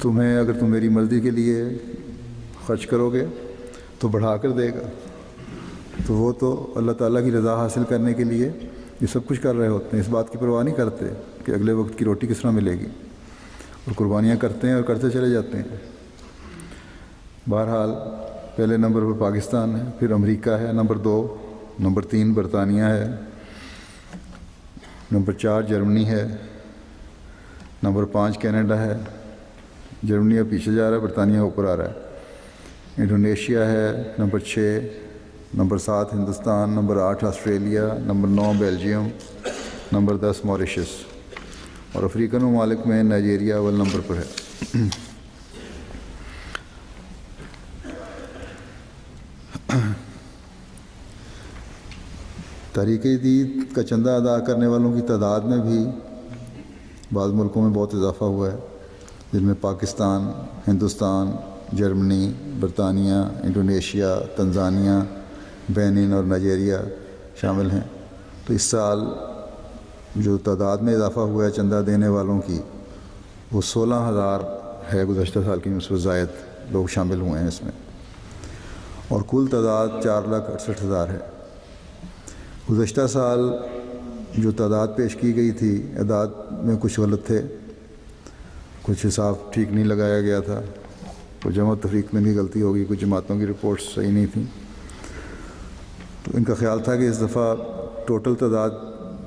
تمہیں اگر تم میری مرضی کے لیے خرچ کرو گے تو بڑھا کر دے گا، تو وہ تو اللہ تعالیٰ کی رضا حاصل کرنے کے لیے یہ سب کچھ کر رہے ہوتے ہیں، اس بات کی پرواہ نہیں کرتے کہ اگلے وقت کی روٹی کس طرح ملے گی، اور قربانیاں کرتے ہیں اور کرتے چلے جاتے ہیں۔ بہرحال پہلے نمبر پر پاکستان ہے، پھر امریکہ ہے نمبر 2، نمبر 3 برطانیہ ہے، نمبر 4 جرمنی ہے، نمبر 5 کینیڈا ہے، جرمنی اب پیچھے جا رہا ہے، برطانیہ اوپر آ رہا ہے، انڈونیشیا ہے number 6، number 7 Hindustan, number 8 Australia, number 9 Belgium, number 10 Mauritius, اور افریقن ممالک میں نائجیریا اول نمبر پر ہے۔ تحریک جدید کا چندہ ادا کرنے والوں کی تعداد میں بھی بعض ملکوں میں بہت اضافہ ہوا ہے، جن میں پاکستان، ہندوستان، جرمنی، برطانیہ، انڈونیشیا، تنزانیہ، بینن اور نائجیریا شامل ہیں۔ تو اس سال جو تعداد میں اضافہ ہوا ہے چندہ دینے والوں کی وہ 16,000 ہے، گزشتہ سال کی نسبت زائد لوگ شامل ہوئے ہیں اس میں، اور کل تعداد 4,68,000 ہے۔ گزشتہ سال جو تعداد پیش کی گئی تھی اعداد میں کچھ غلط تھے، کچھ حساب ٹھیک نہیں لگایا گیا تھا، کچھ جمع تفریق میں بھی غلطی ہوگی، کچھ جماعتوں کی رپورٹس صحیح نہیں تھیں، تو ان کا خیال تھا کہ اس دفعہ ٹوٹل تعداد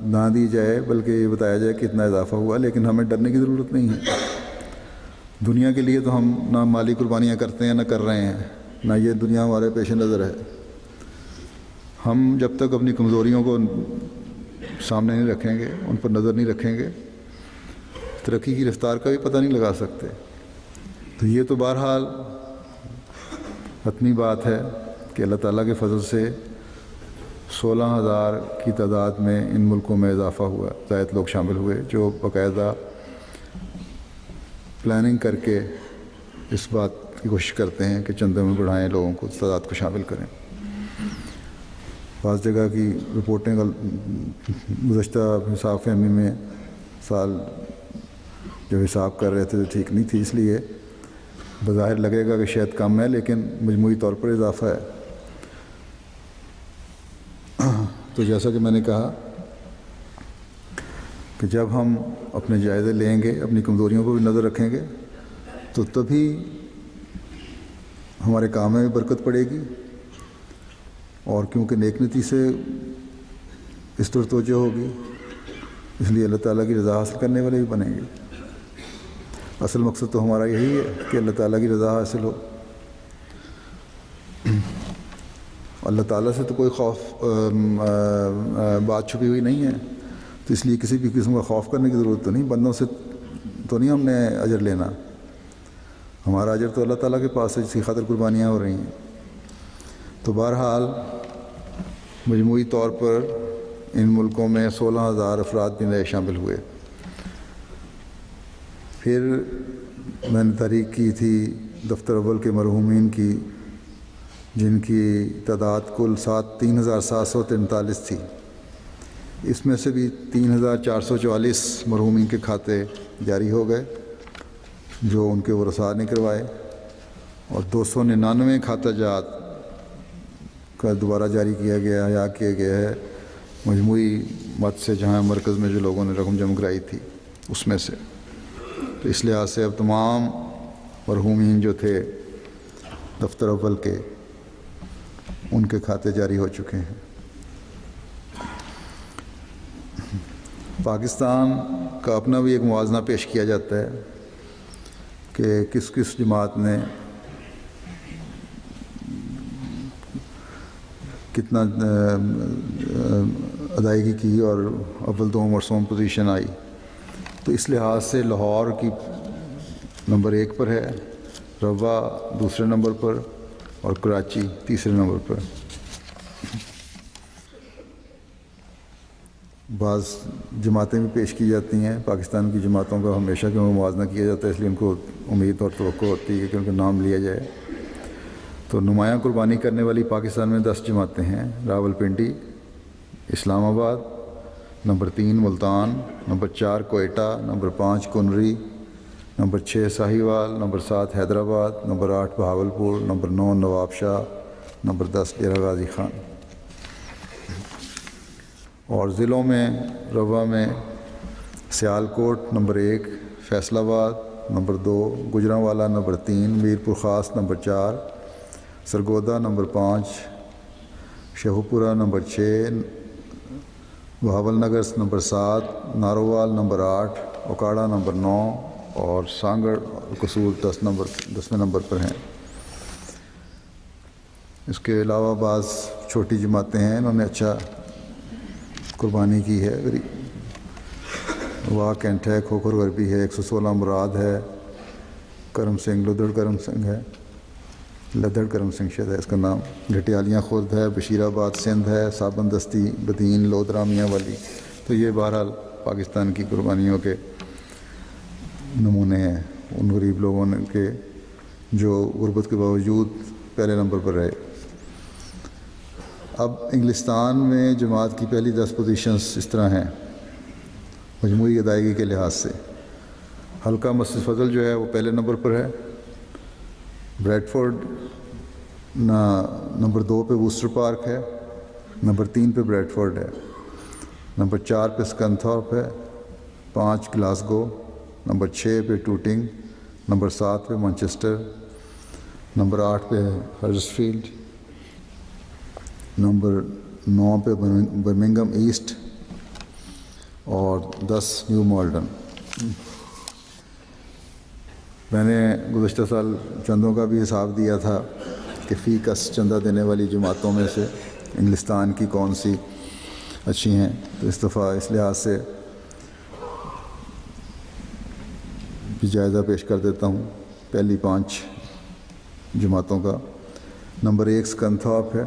نہ دی جائے بلکہ یہ بتایا جائے کہ اتنا اضافہ ہوا، لیکن ہمیں ڈرنے کی ضرورت نہیں ہے۔ دنیا کے لیے تو ہم نہ مالی قربانیاں کرتے ہیں نہ کر رہے ہیں، نہ یہ دنیا ہمارے پیش نظر ہے۔ ہم جب تک اپنی کمزوریوں کو سامنے نہیں رکھیں گے، ان پر نظر نہیں رکھیں گے، ترقی کی رفتار کا بھی پتہ نہیں لگا سکتے۔ تو یہ تو بہرحال حتمی بات ہے کہ اللہ تعالیٰ کے فضل سے 16,000 کی تعداد میں ان ملکوں میں اضافہ ہوا، زائد لوگ شامل ہوئے جو باقاعدہ پلاننگ کر کے اس بات کی کوشش کرتے ہیں کہ چندے میں بڑھائیں، لوگوں کو تعداد کو شامل کریں۔ بعض جگہ کی رپورٹیں گزشتہ حساب فہمی میں سال جو حساب کر رہے تھے تو ٹھیک نہیں تھی، اس لیے بظاہر لگے گا کہ شاید کم ہے لیکن مجموعی طور پر اضافہ ہے۔ تو جیسا کہ میں نے کہا کہ جب ہم اپنے جائزے لیں گے، اپنی کمزوریوں کو بھی نظر رکھیں گے، تو تبھی ہمارے کام میں برکت پڑے گی، اور کیونکہ نیک نیتی سے اس طرح توجہ ہوگی، اس لیے اللہ تعالیٰ کی رضا حاصل کرنے والے بھی بنیں گے۔ اصل مقصد تو ہمارا یہی ہے کہ اللہ تعالیٰ کی رضا حاصل ہو۔ اللہ تعالیٰ سے تو کوئی خوف بات چھپی ہوئی نہیں ہے، تو اس لیے کسی بھی قسم کا خوف کرنے کی ضرورت تو نہیں۔ بندوں سے تو نہیں ہم نے اجر لینا، ہمارا اجر تو اللہ تعالیٰ کے پاس ہے، جس کی خاطر قربانیاں ہو رہی ہیں۔ تو بہرحال مجموعی طور پر ان ملکوں میں 16,000 افراد بھی نئے شامل ہوئے۔ پھر میں نے تحریک کی تھی دفتر اول کے مرحومین کی، جن کی تعداد کل 3,743 تھی۔ اس میں سے بھی 3,444 مرحومین کے کھاتے جاری ہو گئے جو ان کے ورثاء نے کروائے، اور 299 کھاتہ جات کا دوبارہ جاری کیا گیا یا کیا گیا ہے مجموعی مت سے، جہاں مرکز میں جو لوگوں نے رقم جمع کرائی تھی اس میں سے۔ تو اس لحاظ سے اب تمام مرحومین جو تھے دفتر اول کے، ان کے کھاتے جاری ہو چکے ہیں۔ پاکستان کا اپنا بھی ایک موازنہ پیش کیا جاتا ہے کہ کس کس جماعت نے کتنا ادائیگی کی اور اول دوم اور سوم پوزیشن آئی۔ تو اس لحاظ سے لاہور کی نمبر 1 پر ہے، روا دوسرے نمبر پر، اور کراچی تیسرے نمبر پر۔ بعض جماعتیں بھی پیش کی جاتی ہیں، پاکستان کی جماعتوں کا ہمیشہ کے موازنہ کیا جاتا ہے، اس لیے ان کو امید اور توقع ہوتی ہے کہ ان کا نام لیا جائے۔ تو نمایاں قربانی کرنے والی پاکستان میں 10 جماعتیں ہیں: راولپنڈی، اسلام آباد، number 3 Multan, number 4 Quetta, number 5 Kunri, number 6 Sahiwal, number 7 Hyderabad, number 8 Bahawalpur, number 9 نواب شاہ، نمبر 10 ڈیرہ غازی خان۔ اور ضلعوں میں روا میں سیالکوٹ نمبر 1، فیصل آباد نمبر 2، گوجرانوالا نمبر 3، میرپور خاص number 4، Sargodha number 5، Sheikhupura number 6، Bahawal Nagar number 7، Narowal number 8، Okara number 9، اور سانگڑ قصور 10ویں نمبر پر ہیں۔ اس کے علاوہ بعض چھوٹی جماعتیں ہیں، انہوں نے اچھا قربانی کی ہے۔ واہ کینٹ ہے، کھوکھر غربی ہے، 116 مراد ہے، کرم سنگھ لدڑ کرم سنگھ ہے، لدڑ کرم سنگھ شاید ہے اس کا نام، گھٹیالیاں خرد ہے، بشیر آباد سندھ ہے، صابن دستی بدین لودرا میاں والی۔ تو یہ بہرحال پاکستان کی قربانیوں کے نمونے ہیں ان غریب لوگوں کے جو غربت کے باوجود پہلے نمبر پر رہے۔ اب انگلستان میں جماعت کی پہلی 10 پوزیشنز اس طرح ہیں مجموعی ادائیگی کے لحاظ سے۔ حلقہ مسجد فضل جو ہے وہ پہلے نمبر پر ہے، بریڈفورڈ نمبر 2 پہ ووسٹر پارک ہے، نمبر 3 پہ بریڈفورڈ ہے، نمبر 4 پہ سکنتھارپ ہے، 5 گلاسگو، نمبر 6 پہ ٹوٹنگ، نمبر 7 پہ مانچسٹر، نمبر 8 پہ ہرسفیلڈ، نمبر 9 پہ برمنگم ایسٹ، اور 10 نیو مالڈن۔ میں نے گزشتہ سال چندوں کا بھی حساب دیا تھا کہ فی کس چندہ دینے والی جماعتوں میں سے انگلستان کی کون سی اچھی ہیں، تو اس دفعہ اس لحاظ سے بھی جائزہ پیش کر دیتا ہوں پہلی 5 جماعتوں کا۔ نمبر 1 سکنتھارپ ہے،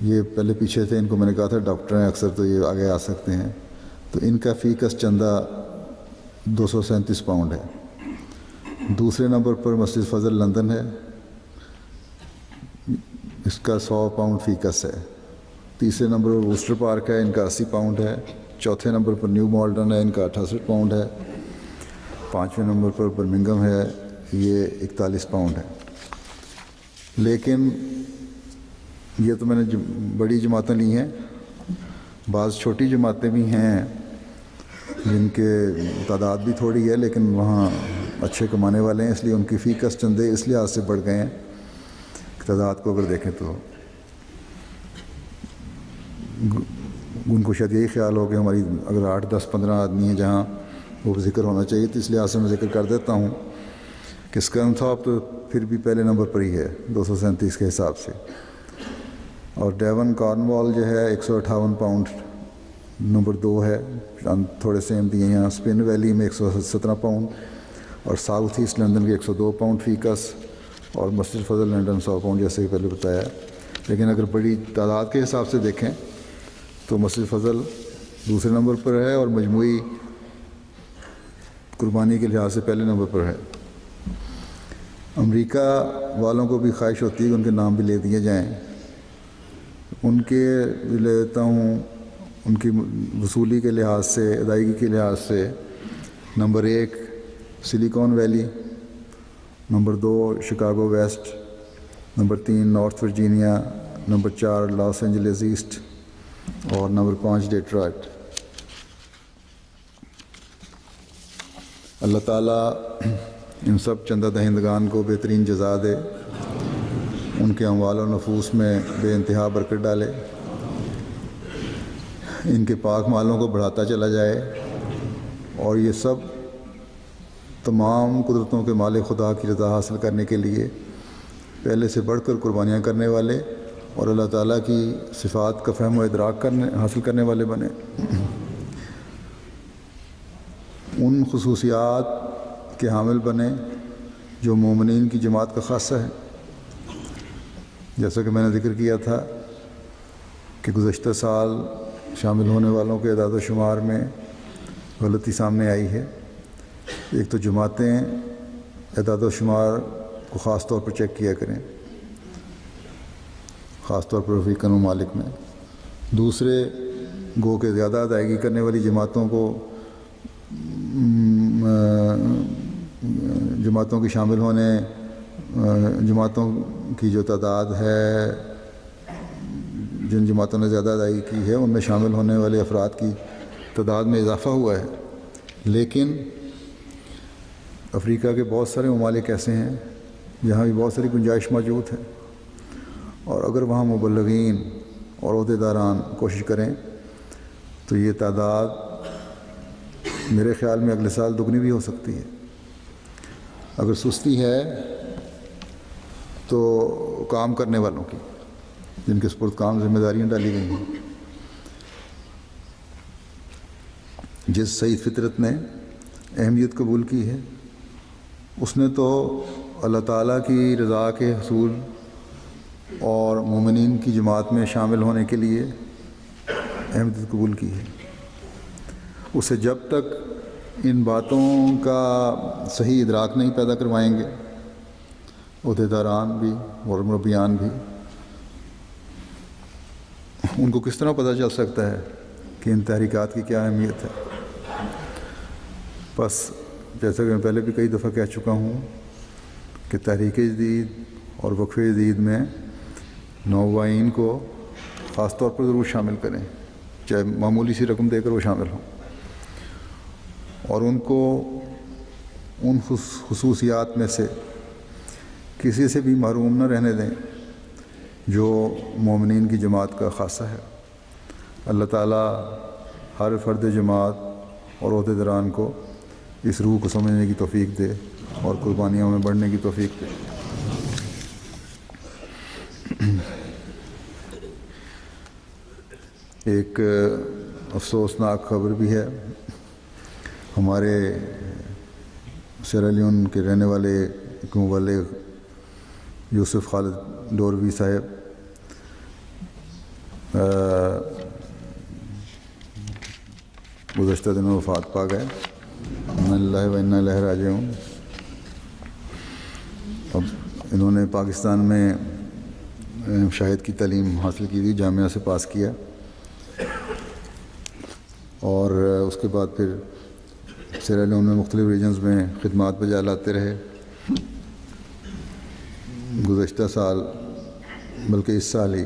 یہ پہلے پیچھے تھے، ان کو میں نے کہا تھا ڈاکٹر ہیں اکثر تو یہ آگے آ سکتے ہیں. تو ان کا فی کس چندہ 237 پاؤنڈ ہے. دوسرے نمبر پر مسجد فضل لندن ہے، اس کا 100 پاؤنڈ فی کس ہے. تیسرے نمبر پر ووسٹر پارک ہے، ان کا 80 پاؤنڈ ہے. چوتھے نمبر پر نیو مالٹن ہے، ان کا 68 پاؤنڈ ہے. پانچویں نمبر پر برمنگم ہے، یہ 41 پاؤنڈ ہے. لیکن یہ تو میں نے بڑی جماعتیں لی ہیں. بعض چھوٹی جماعتیں بھی ہیں جن کے تعداد بھی تھوڑی ہے لیکن وہاں اچھے کمانے والے ہیں، اس لیے ان کی فی کس چندے اس لحاظ سے بڑھ گئے ہیں. تعداد کو اگر دیکھیں تو ان کو شاید یہی خیال ہو کہ ہماری اگر 8 10 15 آدمی ہیں جہاں وہ ذکر ہونا چاہیے، تو اس لحاظ سے میں ذکر کر دیتا ہوں کہ اسکرنتھاپ تو پھر بھی پہلے نمبر پر ہی ہے 237 کے حساب سے. اور ڈیون کارنوال جو ہے 158 پاؤنڈ نمبر 2 ہے، تھوڑے سیم دیے ہیں. اسپن ویلی میں 117 پاؤنڈ اور ساؤتھ ایسٹ لندن کے 102 پاؤنڈ فی کس، اور مسجد فضل لندن 100 پاؤنڈ جیسے کہ پہلے بتایا. لیکن اگر بڑی تعداد کے حساب سے دیکھیں تو مسجد فضل دوسرے نمبر پر ہے اور مجموعی قربانی کے لحاظ سے پہلے نمبر پر ہے. امریکہ والوں کو بھی خواہش ہوتی ہے کہ ان کے نام بھی لے دیے جائیں. ان کے لے لیتا ہوں. ان کی وصولی کے لحاظ سے، ادائیگی کے لحاظ سے number 1 Silicon Valley, number 2 Chicago West, number 3 North Virginia, number 4 Los Angeles East اور نمبر 5 ڈیٹرائٹ. اللہ تعالیٰ ان سب چندہ دہندگان کو بہترین جزا دے، ان کے اموال و نفوس میں بے انتہا برکت ڈالے، ان کے پاک مالوں کو بڑھاتا چلا جائے، اور یہ سب تمام قدرتوں کے مالک خدا کی رضا حاصل کرنے کے لیے پہلے سے بڑھ کر قربانیاں کرنے والے اور اللہ تعالیٰ کی صفات کا فہم و ادراک حاصل کرنے والے بنے. ان خصوصیات کے حامل بنے جو مومنین کی جماعت کا خاصہ ہے. جیسا کہ میں نے ذکر کیا تھا کہ گزشتہ سال شامل ہونے والوں کے اعداد و شمار میں غلطی سامنے آئی ہے. ایک تو جماعتیں اعداد و شمار کو خاص طور پر چیک کیا کریں، خاص طور پر افریقن ممالک میں. دوسرے گو کہ زیادہ ادائیگی کرنے والی جماعتوں کو جماعتوں کی شامل ہونے جماعتوں کی جو تعداد ہے، جن جماعتوں نے زیادہ ادائیگی کی ہے ان میں شامل ہونے والے افراد کی تعداد میں اضافہ ہوا ہے. لیکن افریقہ کے بہت سارے ممالک ایسے ہیں جہاں بھی بہت ساری گنجائش موجود ہے، اور اگر وہاں مبلغین اور عہدیداران کوشش کریں تو یہ تعداد میرے خیال میں اگلے سال دگنی بھی ہو سکتی ہے. اگر سستی ہے تو کام کرنے والوں کی، جن کے سپرد کام ذمہ داریاں ڈالی گئی ہیں. جس سعید فطرت نے اہمیت قبول کی ہے اس نے تو اللہ تعالیٰ کی رضا کے حصول اور مومنین کی جماعت میں شامل ہونے کے لیے اہمیت قبول کی ہے. اسے جب تک ان باتوں کا صحیح ادراک نہیں پیدا کروائیں گے عہدیداران بھی اور مربیان بھی، ان کو کس طرح پتہ چل سکتا ہے کہ ان تحریکات کی کیا اہمیت ہے. بس جیسا کہ میں پہلے بھی کئی دفعہ کہہ چکا ہوں کہ تحریک جدید اور وقف جدید میں نوآئین کو خاص طور پر ضرور شامل کریں، چاہے معمولی سی رقم دے کر وہ شامل ہوں، اور ان کو ان خصوصیات میں سے کسی سے بھی محروم نہ رہنے دیں جو مومنین کی جماعت کا خاصہ ہے. اللہ تعالیٰ ہر فرد جماعت اور عہدیداران کو اس روح کو سمجھنے کی توفیق دے اور قربانیوں میں بڑھنے کی توفیق دے. ایک افسوسناک خبر بھی ہے. ہمارے سیرا لیون کے رہنے والے مبلغ یوسف خالد ڈوروی صاحب گزشتہ دنوں وفات پا گئے، انا للہ و انا الیہ راجعون۔ اب انہوں نے پاکستان میں شاہد کی تعلیم حاصل کی تھی، جامعہ سے پاس کیا، اور اس کے بعد پھر سیرا لیون میں مختلف ریجنز میں خدمات بجا لاتے رہے۔ گزشتہ سال بلکہ اس سال ہی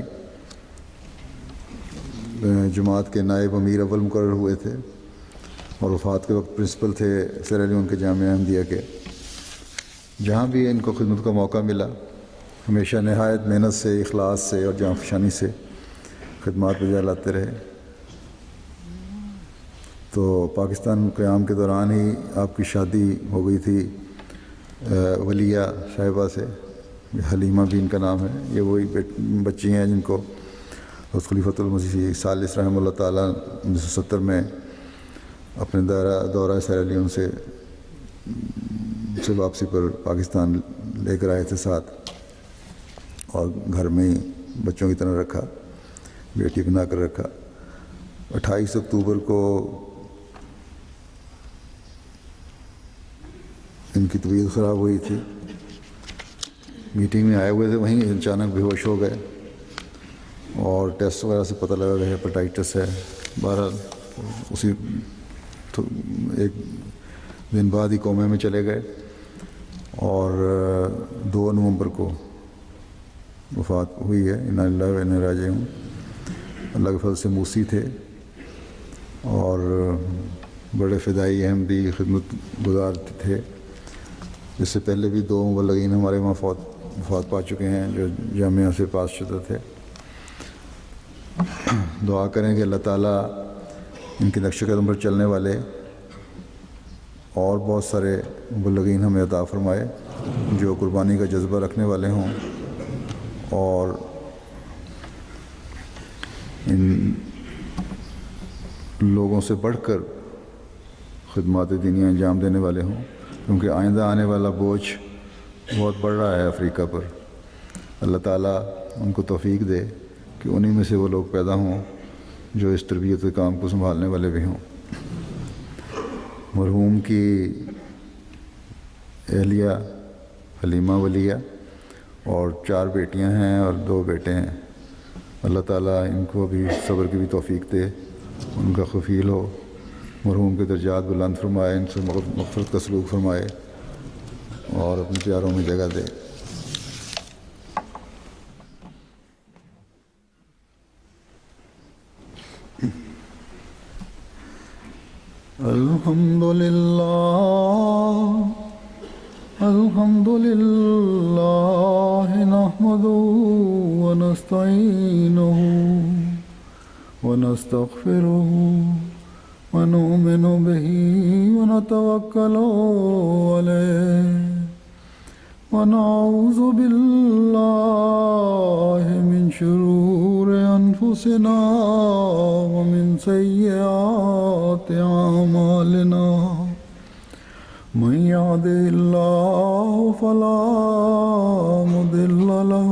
جماعت کے نائب امیر اول مقرر ہوئے تھے، اور وفات کے وقت پرنسپل تھے سیرا لیون کے جامعہ احمدیہ کے۔ جہاں بھی ان کو خدمت کا موقع ملا، ہمیشہ نہایت محنت سے، اخلاص سے اور جاں فشانی سے خدمات بجا لاتے رہے۔ تو پاکستان قیام کے دوران ہی آپ کی شادی ہو گئی تھی ولیہ صاحبہ سے، حلیمہ بھی ان کا نام ہے۔ یہ وہی بچی ہیں جن کو خلیفۃ المسیح ثالث رحمہ اللہ تعالیٰ 1970 میں اپنے دورہ سیرا لیون سے واپسی پر پاکستان لے کر آئے تھے ساتھ، اور گھر میں ہی بچوں کی طرح رکھا، بیٹی بنا کر رکھا۔ 28 اکتوبر کو ان کی طبیعت خراب ہوئی تھی، میٹنگ میں آئے ہوئے تھے، وہیں اچانک بے ہوش ہو گئے، اور ٹیسٹ وغیرہ سے پتہ لگا کہ ہیپاٹائٹس ہے۔ بہرحال اسی ایک دن بعد ہی کومے میں چلے گئے، اور 2 نومبر کو وفات ہوئی ہے۔ انا للہ و انا الیہ راجعون۔ اللہ کے فضل سے موسی تھے، اور بڑے فدائی احمدی خدمت گزار تھے۔ اس سے پہلے بھی 2 مبلغین ہمارے وہاں وفات پا چکے ہیں جو جامعہ سے پاس شدہ تھے۔ دعا کریں کہ اللہ تعالیٰ ان کے نقش قدم پر چلنے والے اور بہت سارے مبلغین ہمیں عطا فرمائے جو قربانی کا جذبہ رکھنے والے ہوں، اور ان لوگوں سے بڑھ کر خدمات دینی انجام دینے والے ہوں، کیونکہ آئندہ آنے والا بوجھ بہت بڑھ رہا ہے افریقہ پر۔ اللہ تعالیٰ ان کو توفیق دے کہ انہی میں سے وہ لوگ پیدا ہوں جو اس تربیت کے کام کو سنبھالنے والے بھی ہوں۔ مرحوم کی اہلیہ حلیمہ ولیہ اور 4 بیٹیاں ہیں اور 2 بیٹے ہیں۔ اللہ تعالیٰ ان کو بھی صبر کی بھی توفیق دے، ان کا خفیل ہو، مرحوم کے درجات بلند فرمائے، ان سے مغفرت کا سلوک فرمائے، اور اپنے پیاروں میں جگہ دے۔ الحمد للہ نحمده ونستعینه ونستغفره ونؤمن به ونتوکل علیہ ونعوذ باللہ من شرور انفسنا ومن سیئات اعمالنا من يهده الله فلا مضل له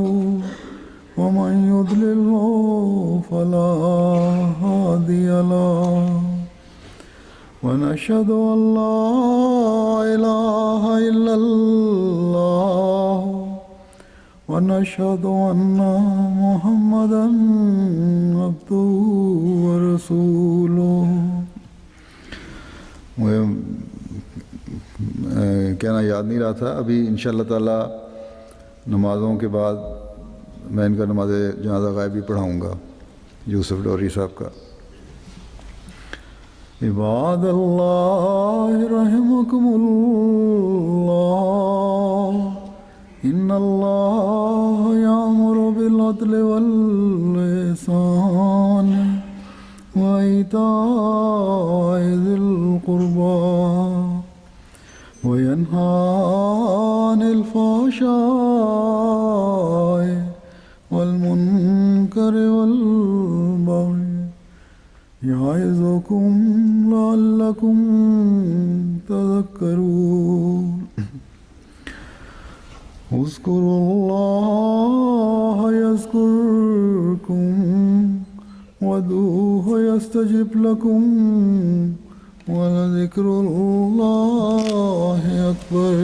ومن يضلله فلا هادي له ونشهد أن لا إله إلا الله ونشهد أن محمدا عبده ورسوله۔ کہنا یاد نہیں رہا تھا، ابھی انشاءاللہ تعالی نمازوں کے بعد میں ان کا نماز جنازہ غائبی پڑھاؤں گا، یوسف ڈوری صاحب کا۔ عباد اللہ رحمکم اللہ، ان اللہ یأمر بالعدل والإحسان وإیتاء ذی القربى وینہی عن الفحشاء والمنکر والبغی یعظکم لعلکم تذکرون۔ اذکروا اللہ یذکرکم فادعوه يستجب لكم ولذكر الله أكبر.